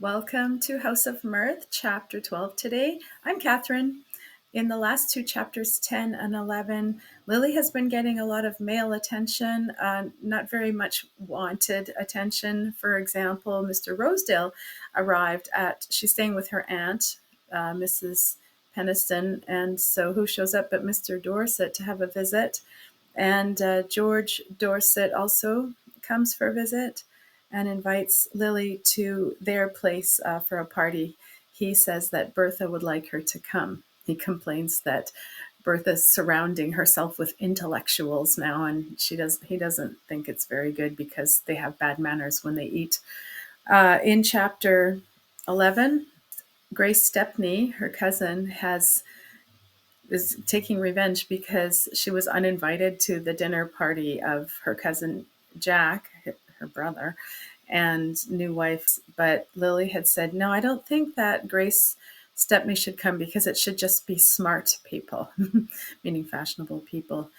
Welcome to House of Mirth, Chapter 12 today. I'm Catherine. In the last two chapters, 10 and 11, Lily has been getting a lot of male attention, not very much wanted attention. For example, Mr. Rosedale she's staying with her aunt, Mrs. Peniston, and so who shows up but Mr. Dorset to have a visit. And George Dorset also comes for a visit and invites Lily to their place for a party. He says that Bertha would like her to come. He complains that Bertha's surrounding herself with intellectuals now, and he doesn't think it's very good because they have bad manners when they eat. In chapter 11, Grace Stepney, her cousin, is taking revenge because she was uninvited to the dinner party of her cousin Jack, her brother, and new wife. But Lily had said, no, I don't think that Grace Stepney should come because it should just be smart people, meaning fashionable people.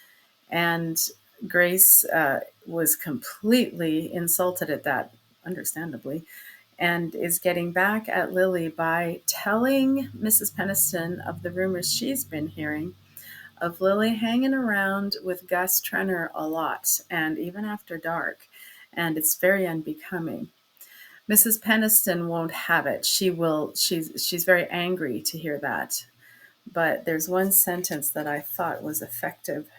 And Grace was completely insulted at that, understandably, and is getting back at Lily by telling Mrs. Peniston of the rumors she's been hearing of Lily hanging around with Gus Trenor a lot, and even after dark, and it's very unbecoming. Mrs. Peniston won't have it. She's very angry to hear that. But there's one sentence that I thought was effective.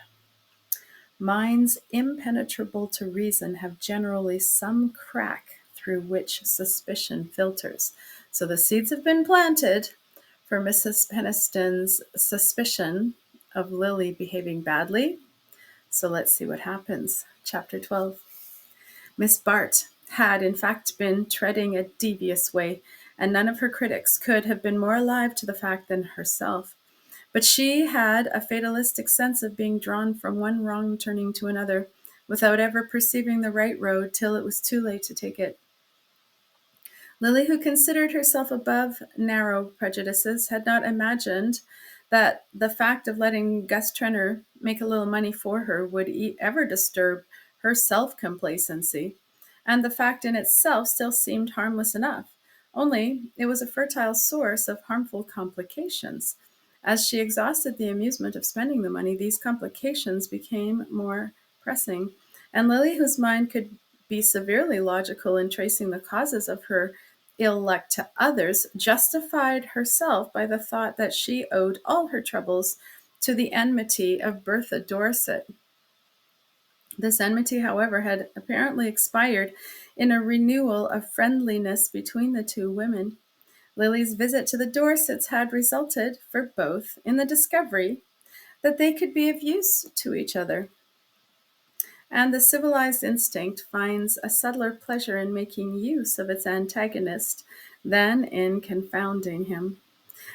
Minds impenetrable to reason have generally some crack through which suspicion filters. So the seeds have been planted for Mrs. Peniston's suspicion of Lily behaving badly. So let's see what happens. Chapter 12. Miss Bart had, in fact, been treading a devious way, and none of her critics could have been more alive to the fact than herself. But she had a fatalistic sense of being drawn from one wrong turning to another, without ever perceiving the right road till it was too late to take it. Lily, who considered herself above narrow prejudices, had not imagined that the fact of letting Gus Trenor make a little money for her would ever disturb her self-complacency, and the fact in itself still seemed harmless enough. Only it was a fertile source of harmful complications. As she exhausted the amusement of spending the money, these complications became more pressing, and Lily, whose mind could be severely logical in tracing the causes of her ill luck to others, justified herself by the thought that she owed all her troubles to the enmity of Bertha Dorset. This enmity, however, had apparently expired in a renewal of friendliness between the two women. Lily's visit to the Dorsets had resulted, for both, in the discovery that they could be of use to each other. And the civilized instinct finds a subtler pleasure in making use of its antagonist than in confounding him.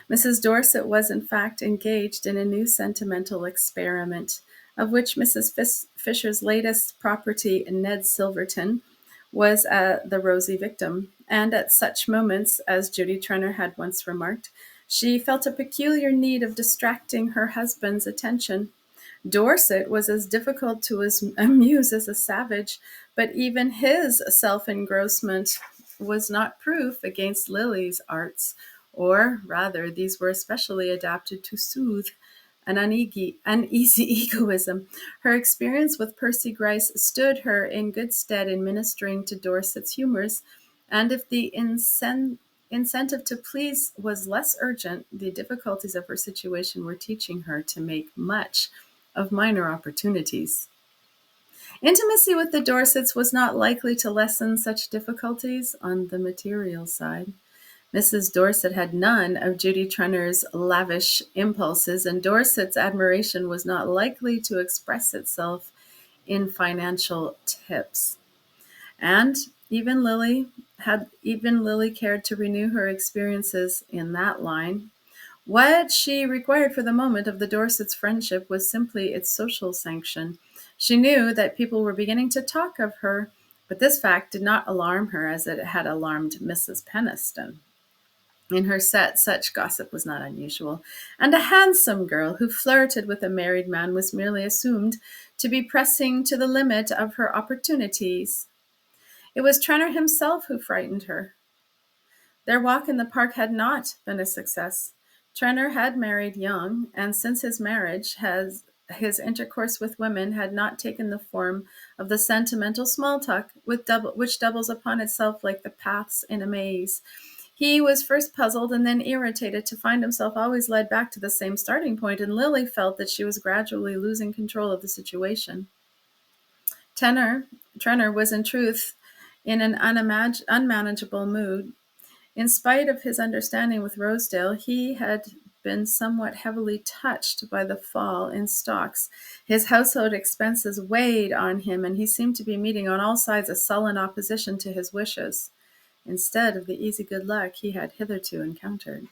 Mrs. Dorset was, in fact, engaged in a new sentimental experiment, of which Mrs. Fisher's latest property, Ned Silverton, was the rosy victim. And at such moments, as Judy Trenor had once remarked, she felt a peculiar need of distracting her husband's attention. Dorset was as difficult to amuse as a savage, but even his self-engrossment was not proof against Lily's arts, or rather, these were especially adapted to soothe an uneasy egoism. Her experience with Percy Gryce stood her in good stead in ministering to Dorset's humors, and if the incentive to please was less urgent, the difficulties of her situation were teaching her to make much of minor opportunities. Intimacy with the Dorsets was not likely to lessen such difficulties on the material side. Mrs. Dorset had none of Judy Trenor's lavish impulses, and Dorset's admiration was not likely to express itself in financial tips. And even Lily cared to renew her experiences in that line. What she required for the moment of the Dorsets' friendship was simply its social sanction. She knew that people were beginning to talk of her, but this fact did not alarm her as it had alarmed Mrs. Peniston. In her set, such gossip was not unusual, and a handsome girl who flirted with a married man was merely assumed to be pressing to the limit of her opportunities. It was Trenor himself who frightened her. Their walk in the park had not been a success. Trenor had married young, and since his marriage, his intercourse with women had not taken the form of the sentimental small talk which doubles upon itself like the paths in a maze. He was first puzzled and then irritated to find himself always led back to the same starting point, and Lily felt that she was gradually losing control of the situation. Trenor was in truth in an unmanageable mood. In spite of his understanding with Rosedale, he had been somewhat heavily touched by the fall in stocks. His household expenses weighed on him, and he seemed to be meeting on all sides a sullen opposition to his wishes, instead of the easy good luck he had hitherto encountered.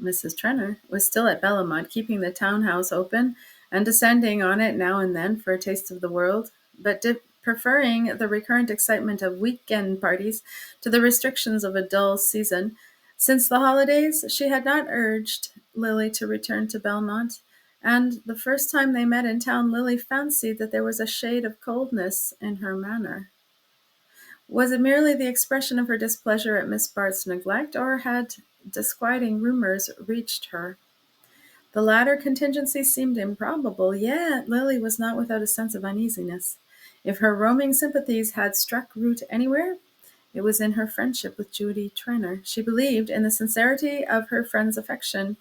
Mrs. Trenor was still at Bellamont, keeping the townhouse open and descending on it now and then for a taste of the world, but preferring the recurrent excitement of week-end parties to the restrictions of a dull season. Since the holidays, she had not urged Lily to return to Belmont, and the first time they met in town, Lily fancied that there was a shade of coldness in her manner. Was it merely the expression of her displeasure at Miss Bart's neglect, or had disquieting rumours reached her? The latter contingency seemed improbable, yet Lily was not without a sense of uneasiness. If her roaming sympathies had struck root anywhere, it was in her friendship with Judy Trenor. She believed in the sincerity of her friend's affection,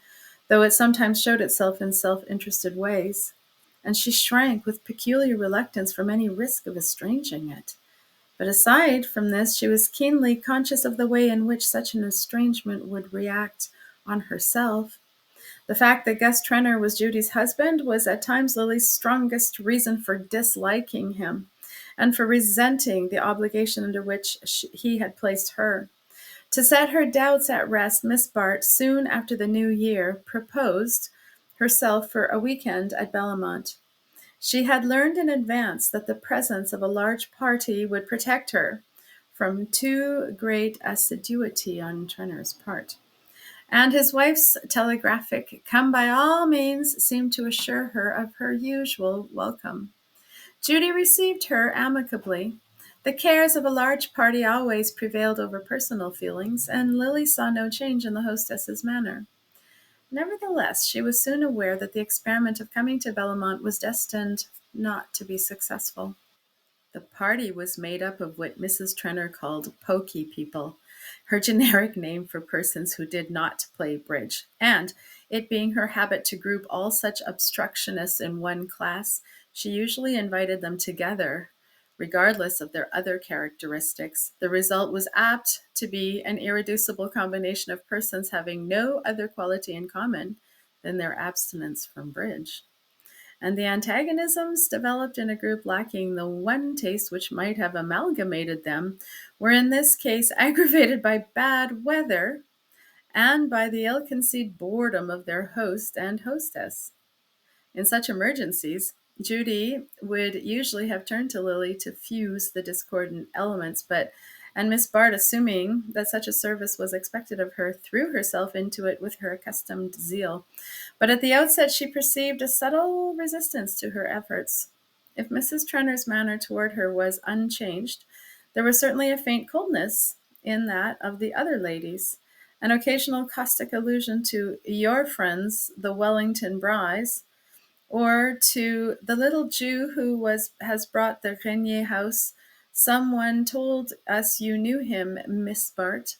though it sometimes showed itself in self-interested ways, and she shrank with peculiar reluctance from any risk of estranging it. But aside from this, she was keenly conscious of the way in which such an estrangement would react on herself. The fact that Gus Trenor was Judy's husband was at times Lily's strongest reason for disliking him and for resenting the obligation under which he had placed her. To set her doubts at rest, Miss Bart, soon after the new year, proposed herself for a weekend at Bellamont. She had learned in advance that the presence of a large party would protect her from too great assiduity on Trenor's part, and his wife's telegraphic "come by all means" seemed to assure her of her usual welcome. Judy received her amicably. The cares of a large party always prevailed over personal feelings, and Lily saw no change in the hostess's manner. Nevertheless, she was soon aware that the experiment of coming to Bellamont was destined not to be successful. The party was made up of what Mrs. Trenor called pokey people, her generic name for persons who did not play bridge, and, it being her habit to group all such obstructionists in one class, she usually invited them together, regardless of their other characteristics. The result was apt to be an irreducible combination of persons having no other quality in common than their abstinence from bridge. And the antagonisms developed in a group lacking the one taste which might have amalgamated them were in this case aggravated by bad weather and by the ill-conceived boredom of their host and hostess. In such emergencies, Judy would usually have turned to Lily to fuse the discordant elements, and Miss Bart, assuming that such a service was expected of her, threw herself into it with her accustomed zeal. But at the outset she perceived a subtle resistance to her efforts. If Mrs. Trenor's manner toward her was unchanged, there was certainly a faint coldness in that of the other ladies. An occasional caustic allusion to "your friends, the Wellington Brys," or to "the little Jew who has brought the Grenier house. Someone told us you knew him, Miss Bart,"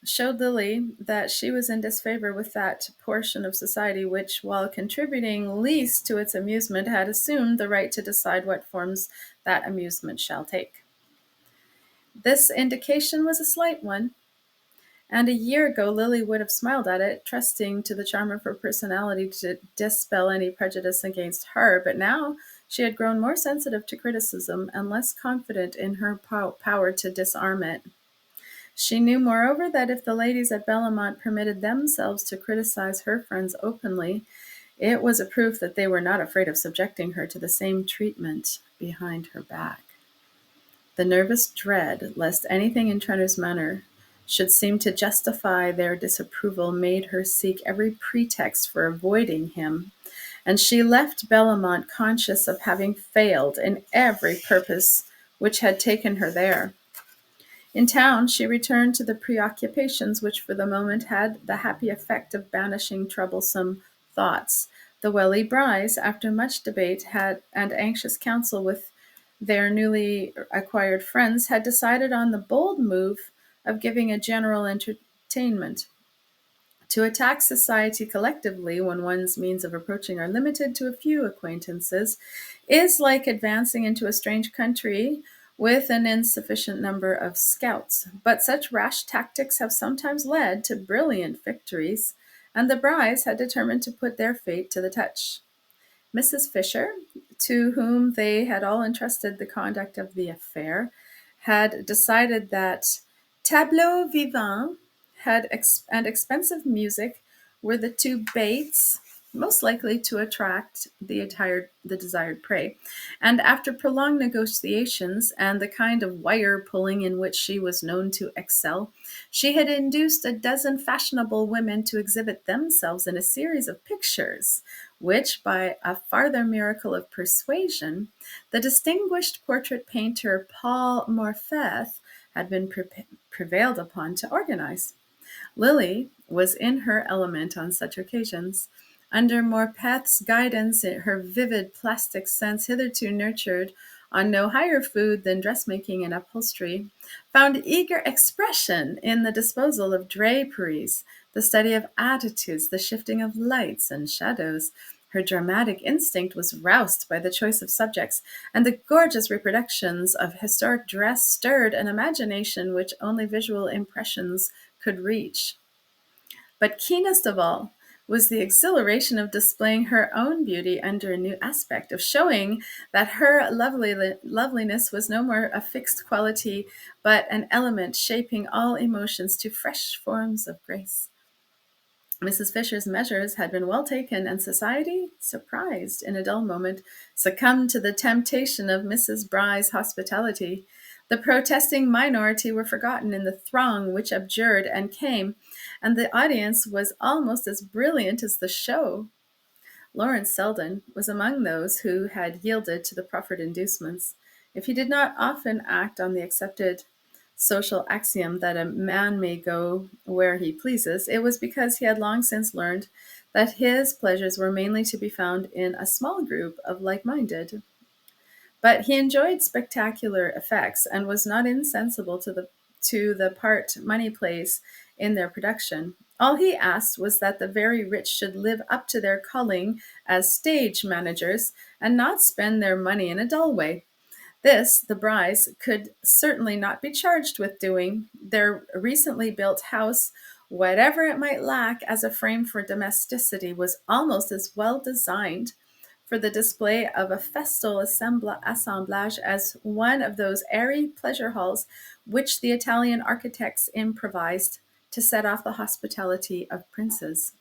showed Lily that she was in disfavor with that portion of society which, while contributing least to its amusement, had assumed the right to decide what forms that amusement shall take. This indication was a slight one, and a year ago Lily would have smiled at it, trusting to the charm of her personality to dispel any prejudice against her, but now she had grown more sensitive to criticism and less confident in her power to disarm it. She knew, moreover, that if the ladies at Bellamont permitted themselves to criticize her friends openly, it was a proof that they were not afraid of subjecting her to the same treatment behind her back. The nervous dread lest anything in Trenor's manner should seem to justify their disapproval made her seek every pretext for avoiding him, and she left Bellamont conscious of having failed in every purpose which had taken her there. In town, she returned to the preoccupations which for the moment had the happy effect of banishing troublesome thoughts. The Welly Brys, after much debate and anxious counsel with their newly acquired friends, had decided on the bold move of giving a general entertainment. To attack society collectively when one's means of approaching are limited to a few acquaintances is like advancing into a strange country with an insufficient number of scouts. But such rash tactics have sometimes led to brilliant victories, and the Brys had determined to put their fate to the touch. Mrs. Fisher, to whom they had all entrusted the conduct of the affair, had decided that Tableau vivant and expensive music were the two baits most likely to attract the desired prey. And after prolonged negotiations and the kind of wire pulling in which she was known to excel, she had induced a dozen fashionable women to exhibit themselves in a series of pictures, which, by a farther miracle of persuasion, the distinguished portrait painter Paul Morpeth had been prevailed upon to organize. Lily was in her element on such occasions. Under Morpeth's guidance, her vivid plastic sense, hitherto nurtured on no higher food than dressmaking and upholstery, found eager expression in the disposal of draperies, the study of attitudes, the shifting of lights and shadows. Her dramatic instinct was roused by the choice of subjects, and the gorgeous reproductions of historic dress stirred an imagination which only visual impressions could reach. But keenest of all was the exhilaration of displaying her own beauty under a new aspect, of showing that her loveliness was no more a fixed quality, but an element shaping all emotions to fresh forms of grace. Mrs. Fisher's measures had been well taken, and society, surprised in a dull moment, succumbed to the temptation of Mrs. Brys' hospitality. The protesting minority were forgotten in the throng which abjured and came, and the audience was almost as brilliant as the show. Lawrence Selden was among those who had yielded to the proffered inducements. If he did not often act on the accepted social axiom that a man may go where he pleases, it was because he had long since learned that his pleasures were mainly to be found in a small group of like-minded. But he enjoyed spectacular effects and was not insensible to the part money plays in their production. All he asked was that the very rich should live up to their calling as stage managers and not spend their money in a dull way. This, the Brys could certainly not be charged with doing. Their recently built house, whatever it might lack as a frame for domesticity, was almost as well designed for the display of a festal assemblage as one of those airy pleasure halls which the Italian architects improvised to set off the hospitality of princes.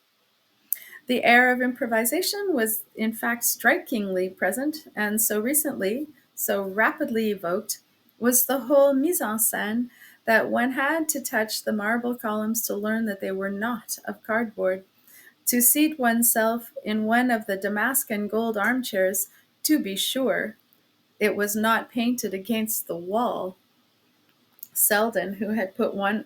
The air of improvisation was in fact strikingly present, and so rapidly evoked, was the whole mise en scène that one had to touch the marble columns to learn that they were not of cardboard. To seat oneself in one of the damask and gold armchairs, to be sure, it was not painted against the wall. Selden, who had put one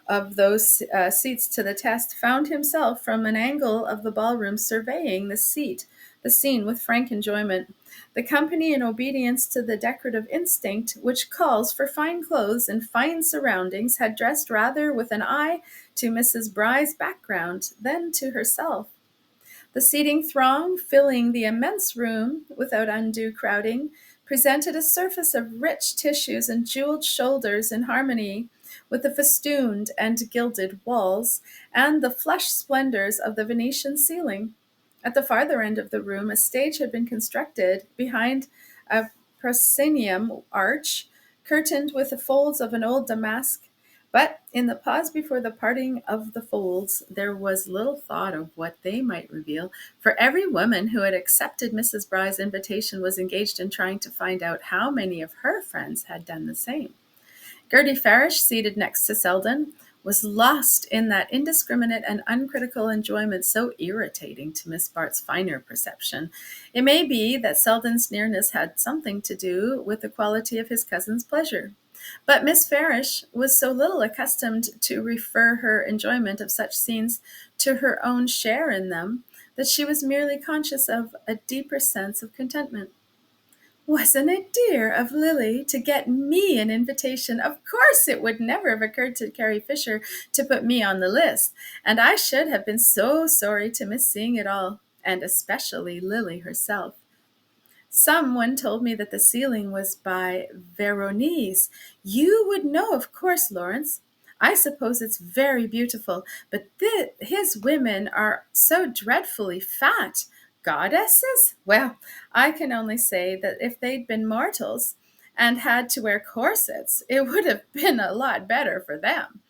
of those seats to the test, found himself from an angle of the ballroom surveying the scene with frank enjoyment. The company, in obedience to the decorative instinct which calls for fine clothes and fine surroundings, had dressed rather with an eye to Mrs. Brys' background than to herself. The seating throng, filling the immense room without undue crowding, presented a surface of rich tissues and jeweled shoulders in harmony with the festooned and gilded walls and the flushed splendors of the Venetian ceiling. At the farther end of the room, a stage had been constructed behind a proscenium arch, curtained with the folds of an old damask. But in the pause before the parting of the folds, there was little thought of what they might reveal, for every woman who had accepted Mrs. Brys' invitation was engaged in trying to find out how many of her friends had done the same. Gertie Farish, seated next to Selden, was lost in that indiscriminate and uncritical enjoyment so irritating to Miss Bart's finer perception. It may be that Selden's nearness had something to do with the quality of his cousin's pleasure. But Miss Farish was so little accustomed to refer her enjoyment of such scenes to her own share in them that she was merely conscious of a deeper sense of contentment. Wasn't it dear of Lily to get me an invitation? Of course it would never have occurred to Carrie Fisher to put me on the list, and I should have been so sorry to miss seeing it all, and especially Lily herself. Someone told me that the ceiling was by Veronese. You would know, of course, Lawrence. I suppose it's very beautiful, but his women are so dreadfully fat. Goddesses? Well, I can only say that if they'd been mortals and had to wear corsets, it would have been a lot better for them.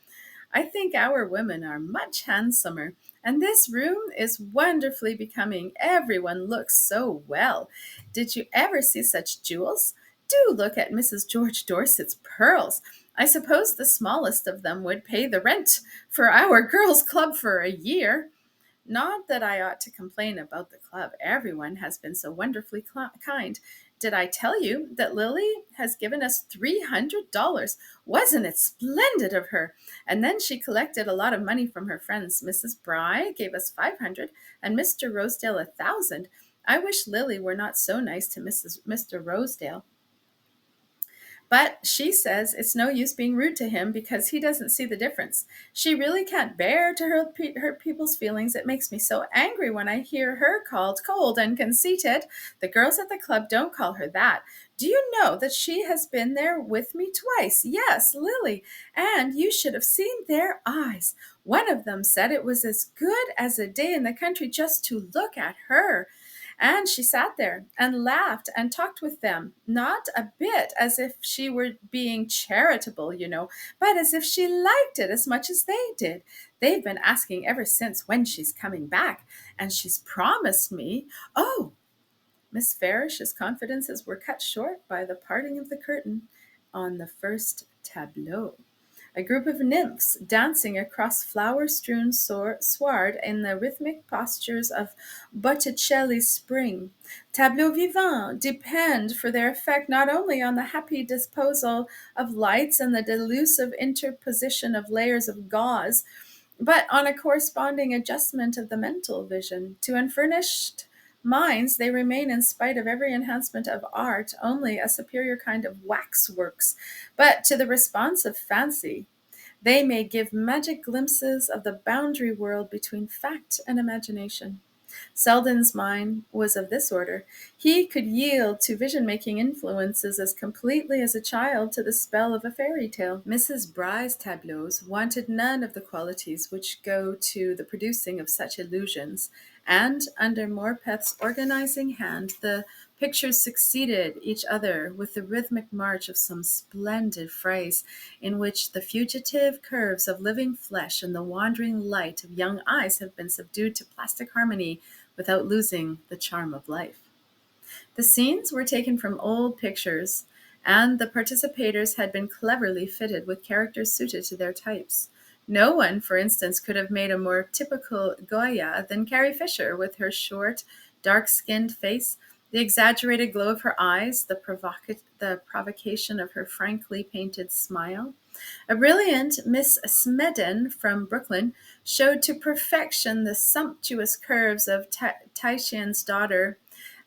I think our women are much handsomer, and this room is wonderfully becoming. Everyone looks so well. Did you ever see such jewels? Do look at Mrs. George Dorset's pearls. I suppose the smallest of them would pay the rent for our girls' club for a year. Not that I ought to complain about the club. Everyone has been so wonderfully kind. Did I tell you that Lily has given us $300? Wasn't it splendid of her? And then she collected a lot of money from her friends. Mrs. Bry gave us 500 and Mr. Rosedale 1,000. I wish Lily were not so nice to Mr. Rosedale. But she says it's no use being rude to him because he doesn't see the difference. She really can't bear to hurt people's feelings. It makes me so angry when I hear her called cold and conceited. The girls at the club don't call her that. Do you know that she has been there with me twice? Yes, Lily. And you should have seen their eyes. One of them said it was as good as a day in the country just to look at her. And she sat there and laughed and talked with them, not a bit as if she were being charitable, but as if she liked it as much as they did. They've been asking ever since when she's coming back, and she's promised me. Oh, Miss Farish's confidences were cut short by the parting of the curtain on the first tableau. A group of nymphs dancing across flower-strewn sward in the rhythmic postures of Botticelli's Spring. Tableau vivant depend for their effect not only on the happy disposal of lights and the delusive interposition of layers of gauze, but on a corresponding adjustment of the mental vision. To unfurnished minds, they remain, in spite of every enhancement of art, only a superior kind of waxworks. But to the responsive fancy, they may give magic glimpses of the boundary world between fact and imagination. Selden's mind was of this order. He could yield to vision-making influences as completely as a child to the spell of a fairy tale. Mrs. Bry's tableaux wanted none of the qualities which go to the producing of such illusions, and under Morpeth's organizing hand, the pictures succeeded each other with the rhythmic march of some splendid phrase, in which the fugitive curves of living flesh and the wandering light of young eyes have been subdued to plastic harmony without losing the charm of life. The scenes were taken from old pictures, and the participators had been cleverly fitted with characters suited to their types. No one, for instance, could have made a more typical Goya than Carrie Fisher, with her short, dark-skinned face, the exaggerated glow of her eyes, the provocation of her frankly painted smile. A brilliant Miss Smedden from Brooklyn showed to perfection the sumptuous curves of Titian's daughter,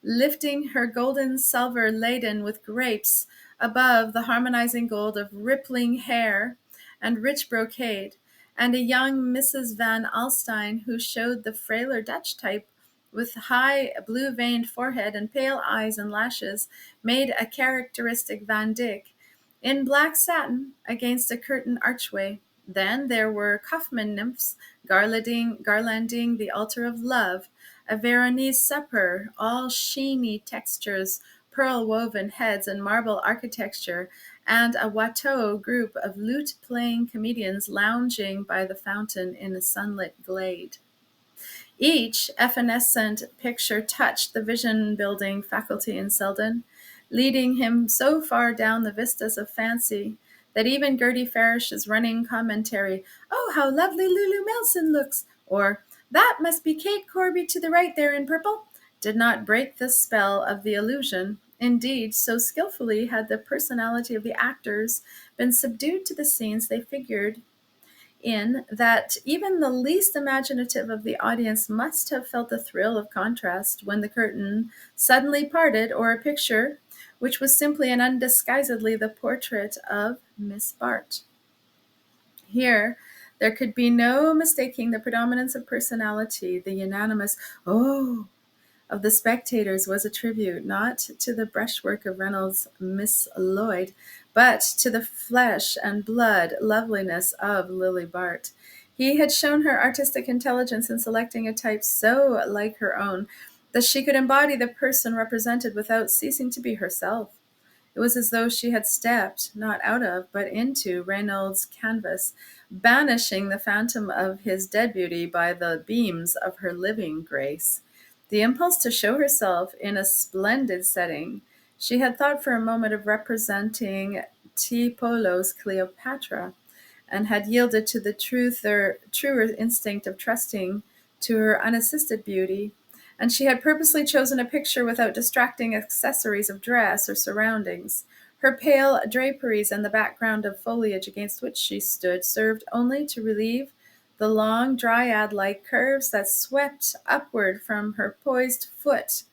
lifting her golden silver laden with grapes above the harmonizing gold of rippling hair and rich brocade, and a young Mrs. Van Alstyne who showed the frailer Dutch type with high blue-veined forehead and pale eyes and lashes, made a characteristic Van Dyck, in black satin against a curtain archway. Then there were Kaufmann nymphs garlanding the altar of love, a Veronese supper, all sheeny textures, pearl-woven heads, and marble architecture, and a Watteau group of lute-playing comedians lounging by the fountain in a sunlit glade. Each evanescent picture touched the vision-building faculty in Selden, leading him so far down the vistas of fancy that even Gertie Farish's running commentary, "Oh, how lovely Lulu Melson looks," or "That must be Kate Corby to the right there in purple," did not break the spell of the illusion, Indeed, so skillfully had the personality of the actors been subdued to the scenes they figured in that even the least imaginative of the audience must have felt the thrill of contrast when the curtain suddenly parted, or a picture, which was simply and undisguisedly the portrait of Miss Bart. Here, there could be no mistaking the predominance of personality. The unanimous "Oh" of the spectators was a tribute not to the brushwork of Reynolds' Miss Lloyd, but to the flesh and blood loveliness of Lily Bart. He had shown her artistic intelligence in selecting a type so like her own that she could embody the person represented without ceasing to be herself. It was as though she had stepped, not out of, but into Reynolds' canvas, banishing the phantom of his dead beauty by the beams of her living grace. The impulse to show herself in a splendid setting, she had thought for a moment of representing Tiepolo's Cleopatra, and had yielded to the truer instinct of trusting to her unassisted beauty, and she had purposely chosen a picture without distracting accessories of dress or surroundings. Her pale draperies and the background of foliage against which she stood served only to relieve the long dryad-like curves that swept upward from her poised foot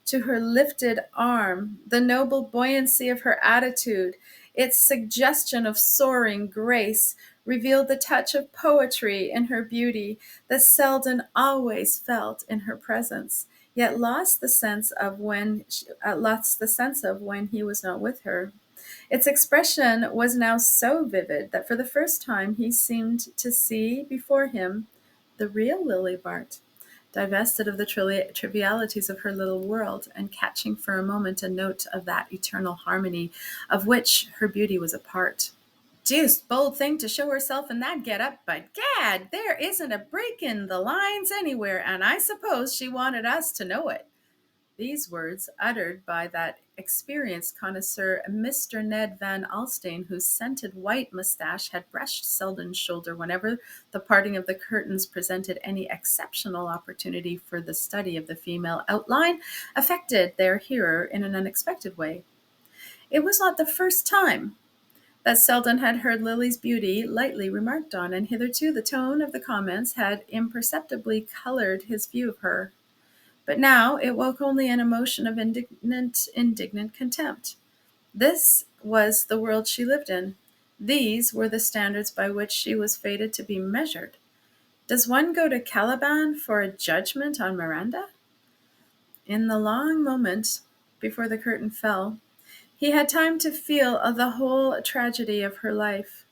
to her lifted arm, the noble buoyancy of her attitude, its suggestion of soaring grace, revealed the touch of poetry in her beauty that Selden always felt in her presence, yet lost the sense of when he was not with her. Its expression was now so vivid that for the first time he seemed to see before him the real Lily Bart, divested of the trivialities of her little world, and catching for a moment a note of that eternal harmony of which her beauty was a part. Deuced bold thing to show herself in that get-up, but gad, there isn't a break in the lines anywhere, and I suppose she wanted us to know it. These words, uttered by that experienced connoisseur, Mr. Ned Van Alstyne, whose scented white moustache had brushed Selden's shoulder whenever the parting of the curtains presented any exceptional opportunity for the study of the female outline, affected their hearer in an unexpected way. It was not the first time that Selden had heard Lily's beauty lightly remarked on, and hitherto the tone of the comments had imperceptibly colored his view of her. But now it woke only an emotion of indignant contempt. This was the world she lived in. These were the standards by which she was fated to be measured. Does one go to Caliban for a judgment on Miranda? In the long moment before the curtain fell, he had time to feel the whole tragedy of her life.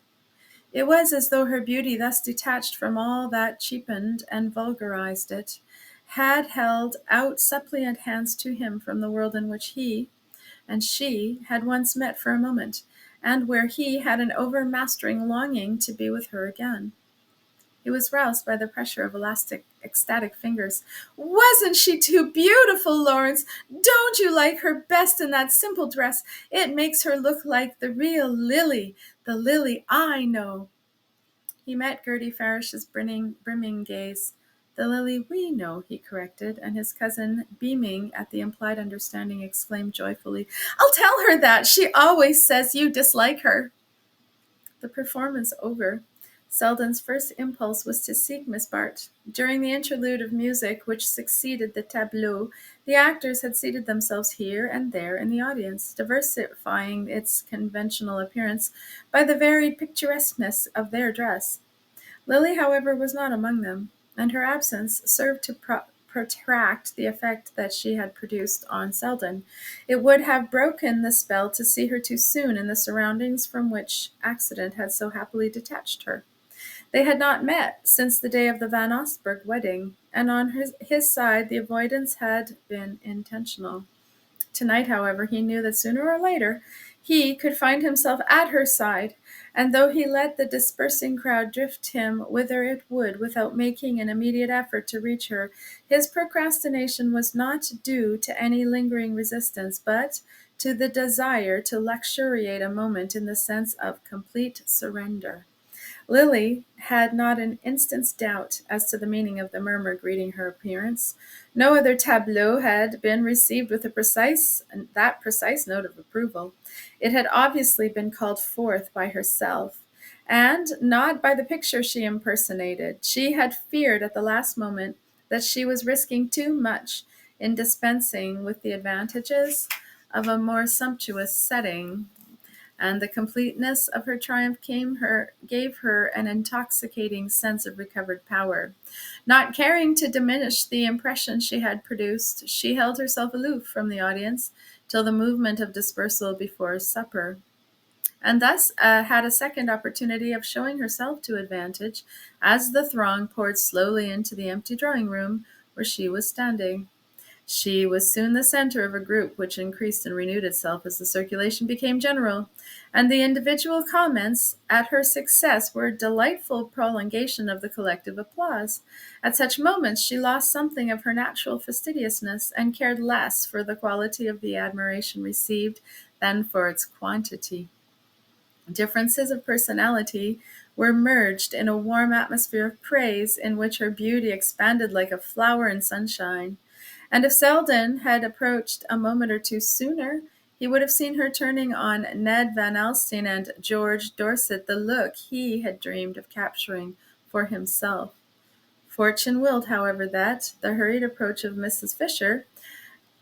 It was as though her beauty, thus detached from all that cheapened and vulgarized it, had held out suppliant hands to him from the world in which he and she had once met for a moment, and where he had an overmastering longing to be with her again. He was roused by the pressure of ecstatic fingers. "Wasn't she too beautiful, Lawrence? Don't you like her best in that simple dress? It makes her look like the real Lily, the Lily I know." He met Gertie Farish's brimming gaze. "The Lily we know," he corrected, and his cousin, beaming at the implied understanding, exclaimed joyfully, "I'll tell her that. She always says you dislike her." The performance over, Selden's first impulse was to seek Miss Bart. During the interlude of music which succeeded the tableau, the actors had seated themselves here and there in the audience, diversifying its conventional appearance by the varied picturesqueness of their dress. Lily, however, was not among them, and her absence served to protract the effect that she had produced on Selden. It would have broken the spell to see her too soon in the surroundings from which accident had so happily detached her. They had not met since the day of the Van Osburgh wedding, and on his side the avoidance had been intentional. Tonight, however, he knew that sooner or later he could find himself at her side, and though he let the dispersing crowd drift him whither it would without making an immediate effort to reach her, his procrastination was not due to any lingering resistance, but to the desire to luxuriate a moment in the sense of complete surrender. Lily had not an instant's doubt as to the meaning of the murmur greeting her appearance. No other tableau had been received with that precise note of approval. It had obviously been called forth by herself, and not by the picture she impersonated. She had feared at the last moment that she was risking too much in dispensing with the advantages of a more sumptuous setting, and the completeness of her triumph gave her an intoxicating sense of recovered power. Not caring to diminish the impression she had produced, she held herself aloof from the audience till the movement of dispersal before supper, and thus had a second opportunity of showing herself to advantage as the throng poured slowly into the empty drawing-room where she was standing. She was soon the center of a group which increased and renewed itself as the circulation became general, and the individual comments at her success were a delightful prolongation of the collective applause. At such moments she lost something of her natural fastidiousness, and cared less for the quality of the admiration received than for its quantity. Differences of personality were merged in a warm atmosphere of praise in which her beauty expanded like a flower in sunshine. And if Selden had approached a moment or two sooner, he would have seen her turning on Ned Van Alstyne and George Dorset the look he had dreamed of capturing for himself. Fortune willed, however, that the hurried approach of Mrs. Fisher,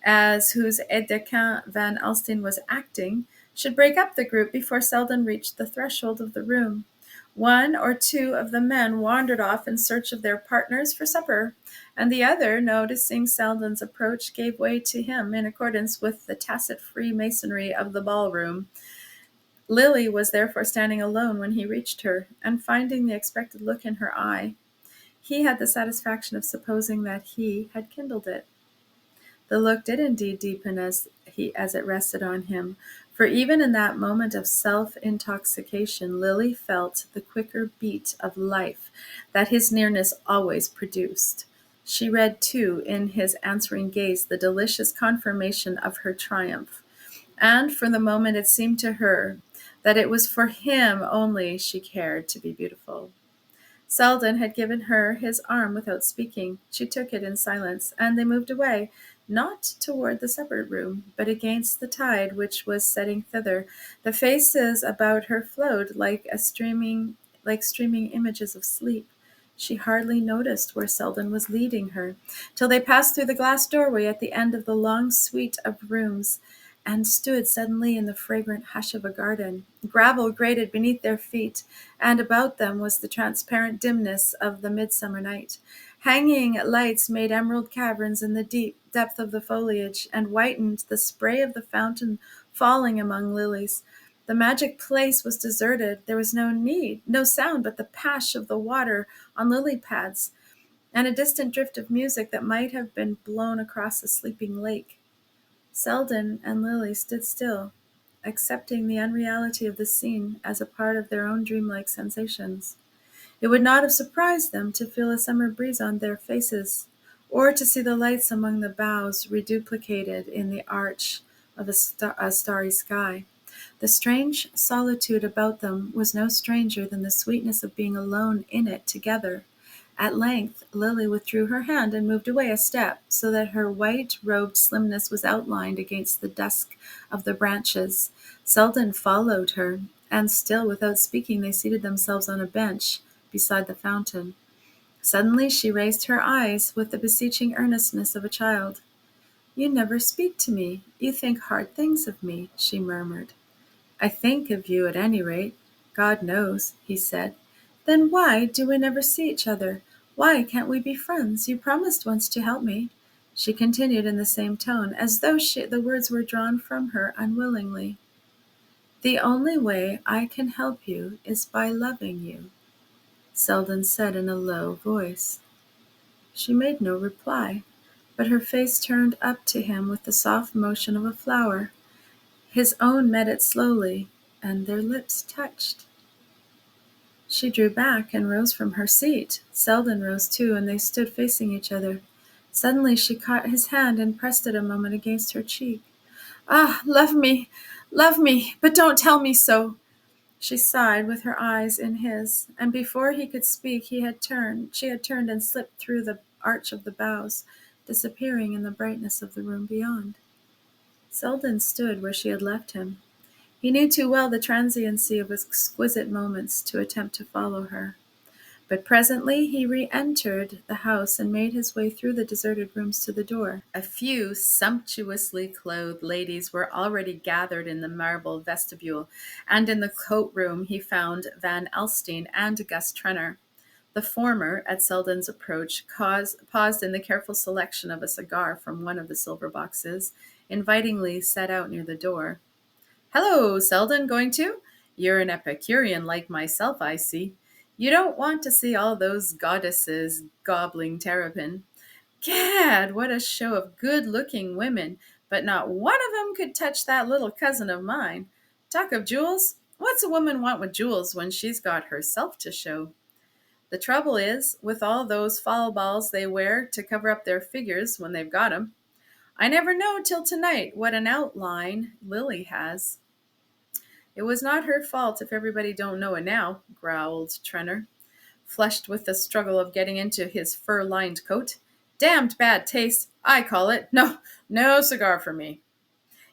as whose aide-de-camp Van Alstyne was acting, should break up the group before Selden reached the threshold of the room. One or two of the men wandered off in search of their partners for supper, and the other, noticing Selden's approach, gave way to him in accordance with the tacit freemasonry of the ballroom. Lily was therefore standing alone when he reached her, and finding the expected look in her eye, he had the satisfaction of supposing that he had kindled it. The look did indeed deepen as it rested on him, for even in that moment of self-intoxication Lily felt the quicker beat of life that his nearness always produced. She read, too, in his answering gaze the delicious confirmation of her triumph, and for the moment it seemed to her that it was for him only she cared to be beautiful. Selden had given her his arm without speaking. She took it in silence, and they moved away, not toward the supper room, but against the tide which was setting thither. The faces about her flowed like streaming images of sleep. She hardly noticed where Selden was leading her, till they passed through the glass doorway at the end of the long suite of rooms, and stood suddenly in the fragrant hush of a garden. Gravel grated beneath their feet, and about them was the transparent dimness of the midsummer night. Hanging lights made emerald caverns in the deep depth of the foliage, and whitened the spray of the fountain falling among lilies. The magic place was deserted. There was no sound but the pash of the water on lily pads, and a distant drift of music that might have been blown across a sleeping lake. Selden and Lily stood still, accepting the unreality of the scene as a part of their own dreamlike sensations. It would not have surprised them to feel a summer breeze on their faces, or to see the lights among the boughs reduplicated in the arch of a starry sky. The strange solitude about them was no stranger than the sweetness of being alone in it together. At length Lily withdrew her hand and moved away a step, so that her white-robed slimness was outlined against the dusk of the branches. Selden followed her, and still without speaking they seated themselves on a bench beside the fountain. Suddenly she raised her eyes with the beseeching earnestness of a child. "You never speak to me. You think hard things of me," she murmured. "I think of you at any rate. God knows," he said. "Then why do we never see each other? Why can't we be friends? You promised once to help me," she continued in the same tone, as though the words were drawn from her unwillingly. "The only way I can help you is by loving you," Selden said in a low voice. She made no reply, but her face turned up to him with the soft motion of a flower. His own met it slowly, and their lips touched. She drew back and rose from her seat. Selden rose too, and they stood facing each other. Suddenly she caught his hand and pressed it a moment against her cheek. "Ah, love me, but don't tell me so," She sighed with her eyes in his, and before he could speak she had turned and slipped through the arch of the boughs, disappearing in the brightness of the room beyond. Selden stood where she had left him. He knew too well the transiency of exquisite moments to attempt to follow her. But presently he re-entered the house and made his way through the deserted rooms to the door. A few sumptuously clothed ladies were already gathered in the marble vestibule, and in the coat room he found Van Alstyne and Judy Trenor. The former, at Selden's approach, paused in the careful selection of a cigar from one of the silver boxes, invitingly set out near the door. "Hello, Selden, going to? You're an Epicurean like myself, I see. You don't want to see all those goddesses gobbling terrapin. Gad, what a show of good-looking women, but not one of 'em could touch that little cousin of mine. Talk of jewels, what's a woman want with jewels when she's got herself to show? The trouble is, with all those foul balls they wear to cover up their figures when they've got 'em. I never know till tonight what an outline Lily has." "It was not her fault if everybody don't know it now," growled Trenor, flushed with the struggle of getting into his fur-lined coat. "Damned bad taste, I call it. No cigar for me.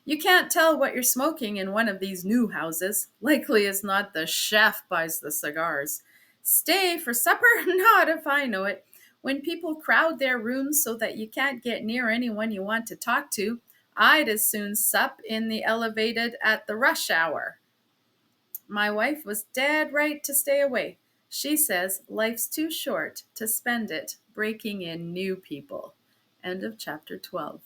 You can't tell what you're smoking in one of these new houses. Likely as not the chef buys the cigars. Stay for supper? Not if I know it. When people crowd their rooms so that you can't get near anyone you want to talk to, I'd as soon sup in the elevated at the rush hour. My wife was dead right to stay away. She says life's too short to spend it breaking in new people." End of chapter 12.